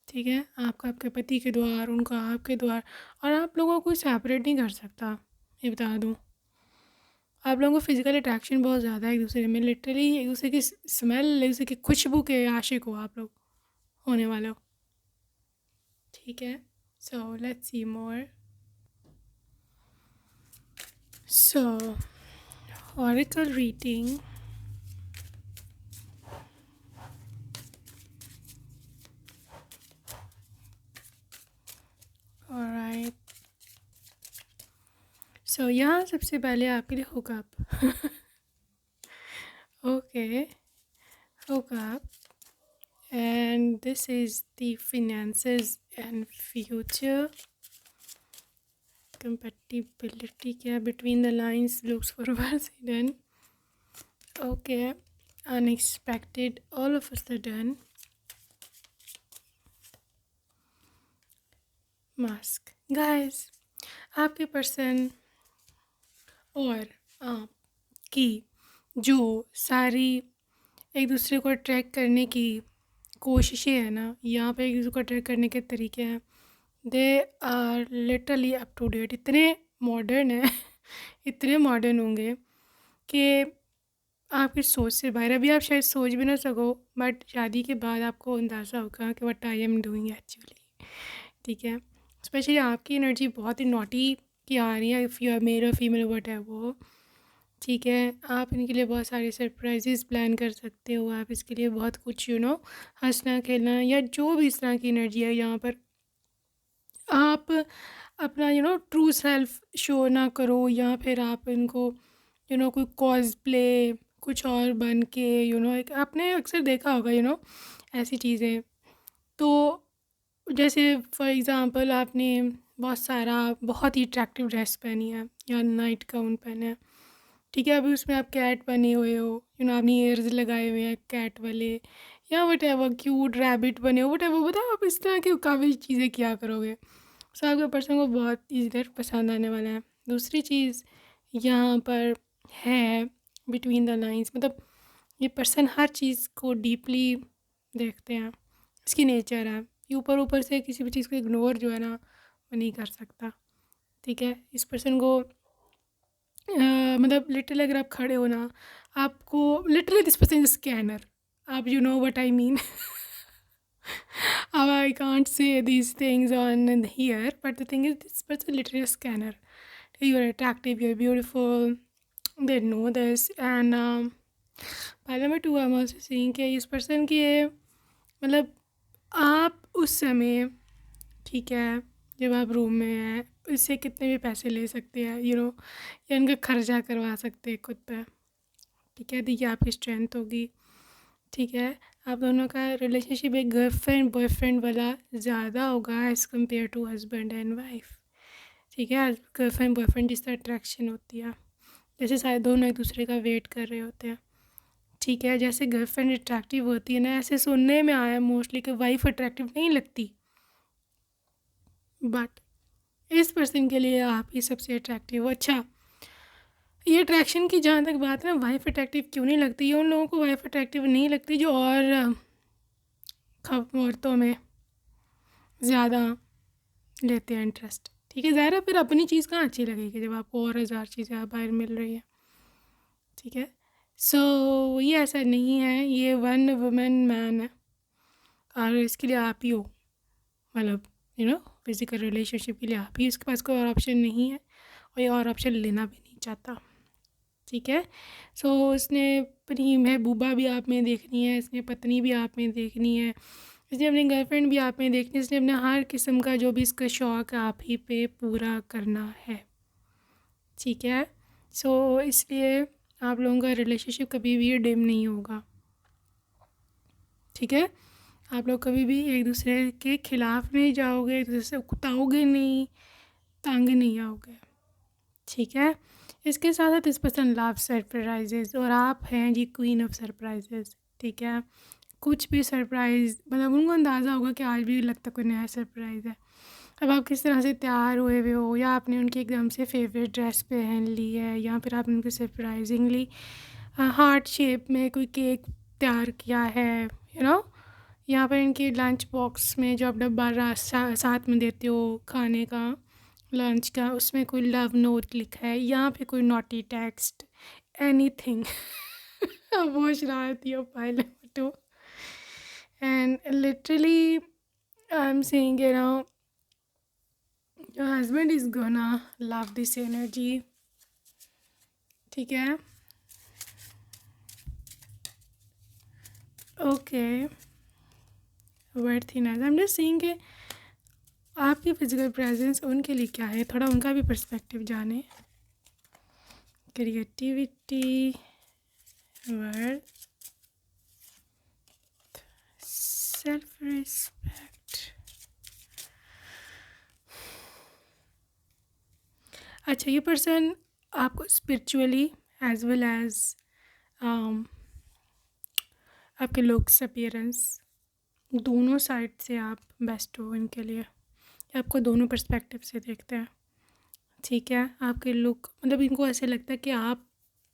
A: ठीक है। आपका आपके पति के द्वार, उनका आपके द्वार, और आप लोगों को कोई सेपरेट नहीं कर सकता, ये बता दूँ। आप लोगों को फिजिकल अट्रैक्शन बहुत ज़्यादा है एक दूसरे में, लिटरली एक दूसरे की स्मेल, एक दूसरे की खुशबू के आशिक हो आप लोग, होने वाले हो, ठीक है। So let's see more. So oracle reading, alright. So यहाँ सबसे पहले आपके लिए hookup okay, hookup, and this is the finances and future compatibility, क्या between the lines looks for was hidden, okay, unexpected, all of a sudden, mask, guys, आपके person और आपकी जो सारी एक दूसरे को अट्रैक्ट करने की कोशिशें हैं ना, यहाँ पे एक दूसरे को अट्रैक्ट करने के तरीके हैं, they are literally up to date, इतने मॉडर्न है इतने मॉडर्न होंगे कि आपकी सोच से बाहर, अभी आप शायद सोच भी ना सको, बट शादी के बाद आपको अंदाज़ा होगा कि what I am doing actually, ठीक है। स्पेशली आपकी एनर्जी बहुत ही नॉटी की आ रही है, इफ़ यू आर मेल और फीमेल वट है वो, ठीक है। आप इनके लिए बहुत सारे सरप्राइजेस प्लान कर सकते हो, आप इसके लिए बहुत कुछ हंसना खेलना या जो भी इस तरह की एनर्जी है, यहाँ पर आप अपना ट्रू सेल्फ शो ना करो, या फिर आप इनको कोई कॉज प्ले कुछ और बन के एक आपने अक्सर देखा होगा ऐसी चीज़ें। तो जैसे फॉर एग्ज़ाम्पल आपने बहुत ही अट्रैक्टिव ड्रेस पहनी है या नाइट गाउन पहना है, ठीक है। अभी उसमें आप कैट बने हुए हो, आपने ईयर्स लगाए हुए हैं कैट वाले, या वट एवर क्यूट रैबिट बने हो, वट एवर, बताओ आप इस तरह की काफ़ी चीज़ें किया करोगे, सो आपके पर्सन को बहुत ईज़िली पसंद आने वाला है। दूसरी चीज़ यहाँ पर है बिटवीन द लाइंस, मतलब ये पर्सन हर चीज़ को डीपली देखते हैं, इसकी नेचर है। ये ऊपर ऊपर से किसी भी चीज़ को इग्नोर जो है ना वो नहीं कर सकता, ठीक है। इस पर्सन को मतलब लिटरली अगर आप खड़े हो ना, आपको literally this person is scanner, आप you know what I mean. I can't say these things on here, but the thing is, this person literally a scanner. You're attractive, you're beautiful. They know this, and by number two, I'm also saying कि इस person की है, मतलब आप उस समय, ठीक है, जब आप रूम में हैं, इससे कितने भी पैसे ले सकते हैं, यू नो, या इनका खर्चा करवा सकते हैं खुद पे, ठीक है। देखिए आपकी स्ट्रेंथ होगी, ठीक है। आप दोनों का रिलेशनशिप एक गर्लफ्रेंड बॉयफ्रेंड वाला ज़्यादा होगा as compare to husband and wife, ठीक है। गर्लफ्रेंड बॉयफ्रेंड जिस तरह अट्रैक्शन होती है, जैसे शायद दोनों एक दूसरे का वेट कर रहे होते हैं, ठीक है। जैसे गर्लफ्रेंड अट्रैक्टिव होती है ना, ऐसे सुनने में आया मोस्टली कि वाइफ अट्रैक्टिव नहीं लगती, बट इस पर्सन के लिए आप ही सबसे अट्रैक्टिव हो। अच्छा, ये अट्रैक्शन की जहाँ तक बात है ना, वाइफ अट्रैक्टिव क्यों नहीं लगती, ये उन लोगों को वाइफ अट्रैक्टिव नहीं लगती जो और औरतों में ज़्यादा लेते हैं इंटरेस्ट, ठीक है। ज़ाहिर है फिर अपनी चीज़ कहाँ अच्छी लगेगी जब आपको और हज़ार चीज़ें आप बाहर मिल रही हैं, ठीक है। सो ये ऐसा नहीं है, ये वन वुमेन मैन है और इसके लिए आप ही हो, मतलब यू नो फिज़िकल रिलेशनशिप के लिए आप ही, इसके पास कोई और ऑप्शन नहीं है और ये और ऑप्शन लेना भी नहीं चाहता, ठीक है। सो उसने अपनी महबूबा भी आप में देखनी है, इसने पत्नी भी आप में देखनी है, इसने अपनी गर्लफ्रेंड भी आप में देखनी है, इसने अपने हर किस्म का जो भी इसका शौक़ है आप ही पे पूरा करना है, ठीक है। सो इसलिए आप लोगों का रिलेशनशिप कभी भी डिम नहीं होगा, ठीक है। आप लोग कभी भी एक दूसरे के ख़िलाफ़ नहीं जाओगे, एक दूसरे से उकताओगे नहीं, तांगे नहीं आओगे, ठीक है। इसके साथ साथ इस पर्सन लव सरप्राइजेज़, और आप हैं जी क्वीन ऑफ सरप्राइजेज़, ठीक है। कुछ भी सरप्राइज़, मतलब उनको अंदाज़ा होगा कि आज भी लगता कोई नया सरप्राइज़ है। अब आप किस तरह से तैयार हुए हुए हो, या आपने उनकी एकदम से फेवरेट ड्रेस पहन ली है, या फिर आपने उनको सरप्राइजिंगली हार्ट शेप में कोई केक तैयार किया है, यू नो। यहाँ पर इनके लंच बॉक्स में जो आप डब्बा साथ में देते हो खाने का, लंच का, उसमें कोई लव नोट लिखा है, यहाँ पे कोई नॉटी टेक्स्ट, एनीथिंग। वो शरारती हो पायलट too, and literally I am saying you know your husband is gonna love this energy, ठीक है। Okay, worthiness, I am just saying कि आपकी फिजिकल प्रेजेंस उनके लिए क्या है, थोड़ा उनका भी पर्सपेक्टिव जाने। Creativity, worth, self respect. अच्छा, ये पर्सन आपको स्पिरिचुअली एज वेल एज आपके लुक्स, अपीयरेंस, दोनों साइड से आप बेस्ट हो इनके लिए, आपको दोनों पर्सपेक्टिव से देखते हैं, ठीक है। आपके लुक, मतलब इनको ऐसे लगता है कि आप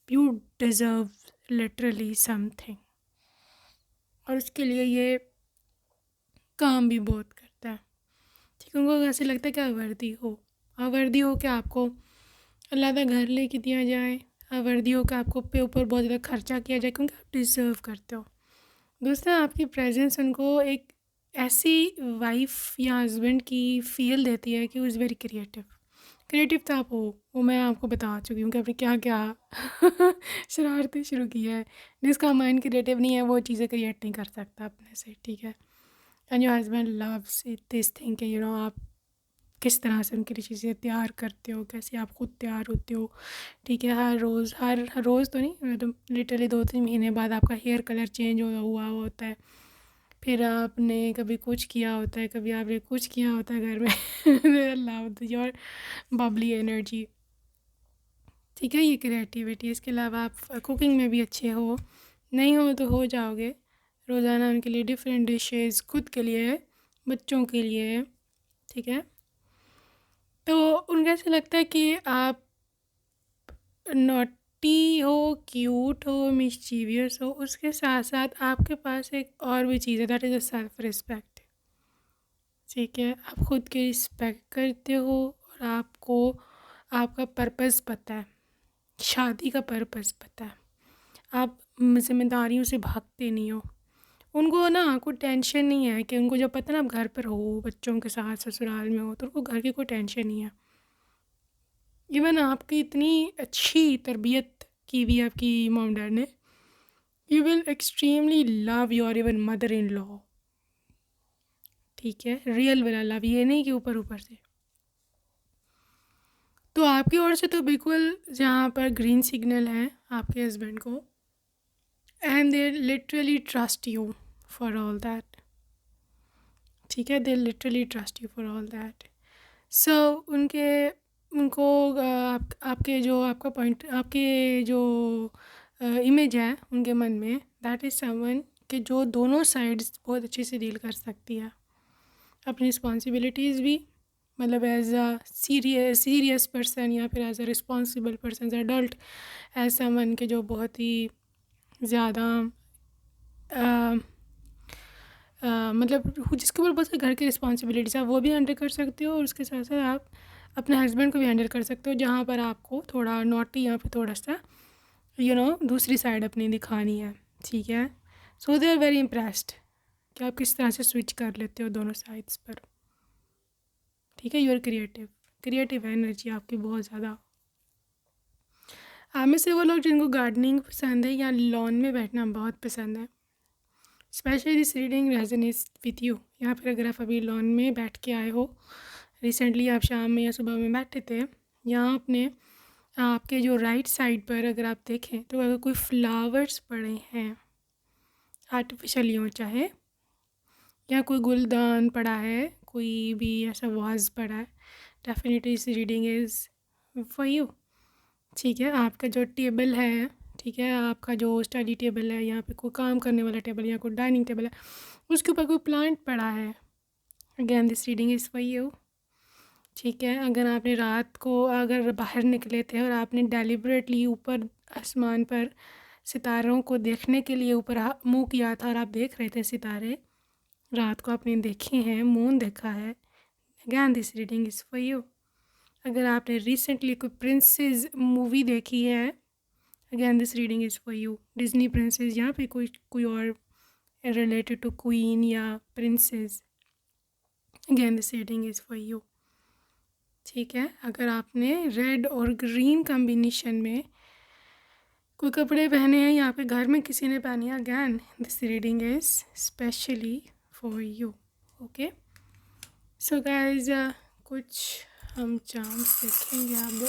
A: यू डिज़र्व लिटरली समथिंग, और उसके लिए ये काम भी बहुत करता है, ठीक है। उनको ऐसे लगता है कि अवर्दी हो कि आपको अलग घर लेके दिया जाए, अवर्दी हो कि आपको पे ऊपर बहुत ज़्यादा खर्चा किया जाए, क्योंकि आप डिज़र्व करते हो। दूसरा, आपकी प्रेजेंस उनको एक ऐसी वाइफ या हस्बैंड की फील देती है कि वो इज़ वेरी क्रिएटिव तो आप हो, वो मैं आपको बता चुकी हूँ कि आपने क्या क्या शरारतें शुरू की है। जिसका माइंड क्रिएटिव नहीं है वो चीज़ें क्रिएट नहीं कर सकता अपने से, ठीक है। And your husband loves this thing कि यू नो आप किस तरह से उनके लिए चीज़ें तैयार करते हो, कैसे आप खुद तैयार होते हो, ठीक है। हर रोज़ तो नहीं, मतलब लिटरली 2-3 महीने बाद आपका हेयर कलर चेंज हुआ होता है, फिर आपने कभी कुछ किया होता है, कभी आपने कुछ किया होता है घर में। लव योर बबली एनर्जी, ठीक है। ये क्रिएटिविटी, इसके अलावा आप कुकिंग में भी अच्छे हो, नहीं हो तो हो जाओगे। रोज़ाना उनके लिए डिफरेंट डिशेस, खुद के लिए, बच्चों के लिए, ठीक है। तो उनको ऐसा लगता है कि आप नॉटी नॉटी हो, क्यूट हो, मिस्चीवियस हो, उसके साथ साथ आपके पास एक और भी चीज़ है, that is a self respect. ठीक है, आप खुद की रिस्पेक्ट करते हो और आपको आपका पर्पस पता है, शादी का पर्पस पता है, आप जिम्मेदारियों से भागते नहीं हो। उनको ना कोई टेंशन नहीं है कि उनको जब पता ना आप घर पर हो, बच्चों के साथ ससुराल में हो, तो उनको घर की कोई टेंशन नहीं है। इवन आपकी इतनी अच्छी तरबियत की भी आपकी मॉम डैड ने, you will extremely love your even mother in law. ठीक है, रियल वाला लव, ये नहीं कि ऊपर ऊपर से। तो आपकी ओर से तो बिल्कुल जहाँ पर ग्रीन सिग्नल है आपके हस्बैंड को, and they literally trust you for all that. ठीक है, they literally trust you for all that. So उनको आपके जो आपका पॉइंट, आपके जो इमेज है उनके मन में, दैट इज़ समवन कि जो दोनों साइड्स बहुत अच्छे से डील कर सकती है, अपनी रिस्पॉन्सिबिलिटीज़ भी, मतलब एज अ सीरियस पर्सन या फिर as a responsible person, adult, as someone के जो बहुत ही ज़्यादा मतलब जिसके ऊपर बहुत से घर की रिस्पॉन्सिबिलिटीज़ है वो भी हैंडल कर सकते हो, और उसके साथ साथ आप अपने हस्बैंड को भी हैंडल कर सकते हो, जहाँ पर आपको थोड़ा नॉटी या फिर थोड़ा सा दूसरी साइड अपनी दिखानी है। ठीक है, सो दे आर वेरी इम्प्रेस्ड कि आप किस तरह से स्विच कर लेते हो दोनों साइड्स पर। ठीक है, यू आर क्रिएटिव एनर्जी आपकी बहुत ज़्यादा। आप में से वो लोग जिनको गार्डनिंग पसंद है या लॉन में बैठना बहुत पसंद है, specially this reading resonates with you. यहाँ पर अगर आप अभी लॉन में बैठ के आए हो, रिसेंटली आप शाम में या सुबह में बैठे थे, यहाँ अपने आपके जो राइट साइड पर अगर आप देखें तो अगर कोई फ्लावर्स पड़े हैं, आर्टिफिशियल हो चाहे, या कोई गुलदान पड़ा है, कोई भी ऐसा वाज पड़ा है, डेफिनेटली इस रीडिंग इज़ फॉर यू। ठीक है, आपका जो टेबल है, ठीक है, आपका जो स्टडी टेबल है, यहाँ पे कोई काम करने वाला टेबल या कोई डाइनिंग टेबल है, उसके ऊपर कोई प्लांट पड़ा है, again this reading is for you. ठीक है, अगर आपने रात को अगर बाहर निकले थे और आपने डेलिबरेटली ऊपर आसमान पर सितारों को देखने के लिए ऊपर मुँह किया था और आप देख रहे थे सितारे, रात को आपने देखे हैं, मून देखा है, again this reading is for you. अगर आपने रिसेंटली कोई प्रिंसेस मूवी देखी है, again this reading is for you. Disney princess, यहाँ पे कोई और रिलेटेड टू क्वीन या princess, again this reading is for you. ठीक है, अगर आपने रेड और ग्रीन कॉम्बिनेशन में कोई कपड़े पहने हैं या फिर घर में किसी ने पहने हैं, again this reading is specially for you. Okay, so guys कुछ हम चार्म्स देखेंगे अब।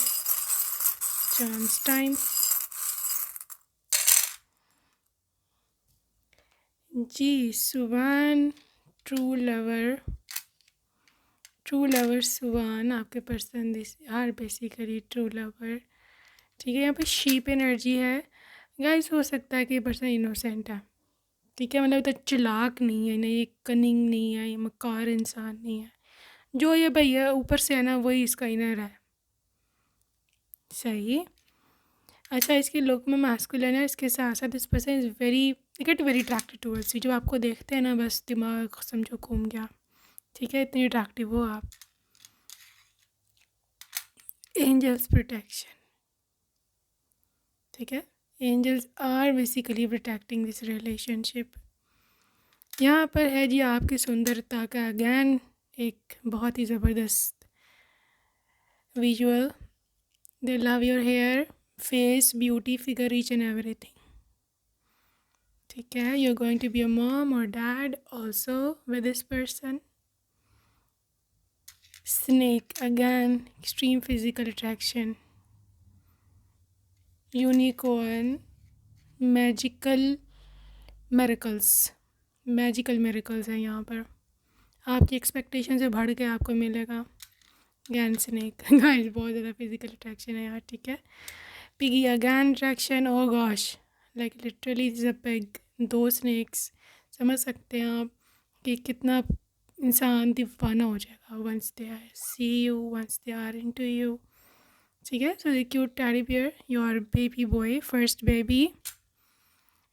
A: Charms time. जी, सुवान, ट्रू लवर सुवान आपके person are basically true lover. ठीक है, यहाँ पे शीप एनर्जी है गाइस। हो सकता है कि ये पर्सन इनोसेंट है। ठीक है, मतलब इतना चालाक नहीं है, ना ये कनिंग नहीं है, ये मक्कार इंसान नहीं है। जो ये भैया ऊपर से है ना, वही इसका इनर है। सही। अच्छा, इसके लुक में मैस्कुलिन है, इसके साथ साथ इस person is very get very attracted towards you. जब आपको देखते हैं ना, बस दिमाग समझो घूम गया। ठीक है, इतनी अट्रैक्टिव हो आप। Angels protection. ठीक है, angels are basically protecting this relationship. यहाँ पर है जी आपकी सुंदरता का अगेन एक बहुत ही ज़बरदस्त visual. They love your hair, face, beauty, figure, each and everything. ठीक है, you are going to be a mom और dad also with this person. Snake, again extreme physical attraction. Unicorn, magical miracles हैं यहाँ पर। आपकी expectation से बढ़ के आपको मिलेगा। गैन स्नेक गाइस, बहुत ज़्यादा फिजिकल अट्रैक्शन है यार। ठीक है, piggy, again attraction, oh gosh, like literally is a pig. 2 snakes, समझ सकते हैं आप कि कितना इंसान दीवाना हो जाएगा once they are see you, once they are into you. ठीक है. So the cute teddy bear, your baby boy, first baby.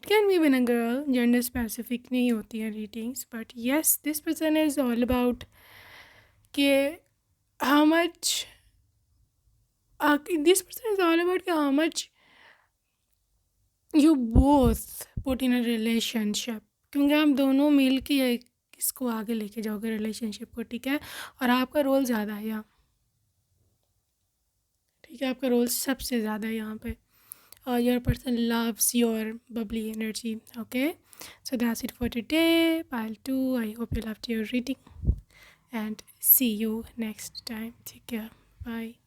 A: It can be even a girl, gender specific नहीं होती है ratings, but yes, this person is all about कि how much this person is all about कि how much you both put in a relationship, क्योंकि आप दोनों मिल के इसको आगे लेके जाओगे रिलेशनशिप को. ठीक है. और आपका रोल ज़्यादा है यहाँ. ठीक है. आपका रोल सबसे ज़्यादा है यहाँ पे. Your person loves your bubbly energy. Okay, so that's it for today, pile 2. I hope you loved your reading and see you next time. Take care. Bye.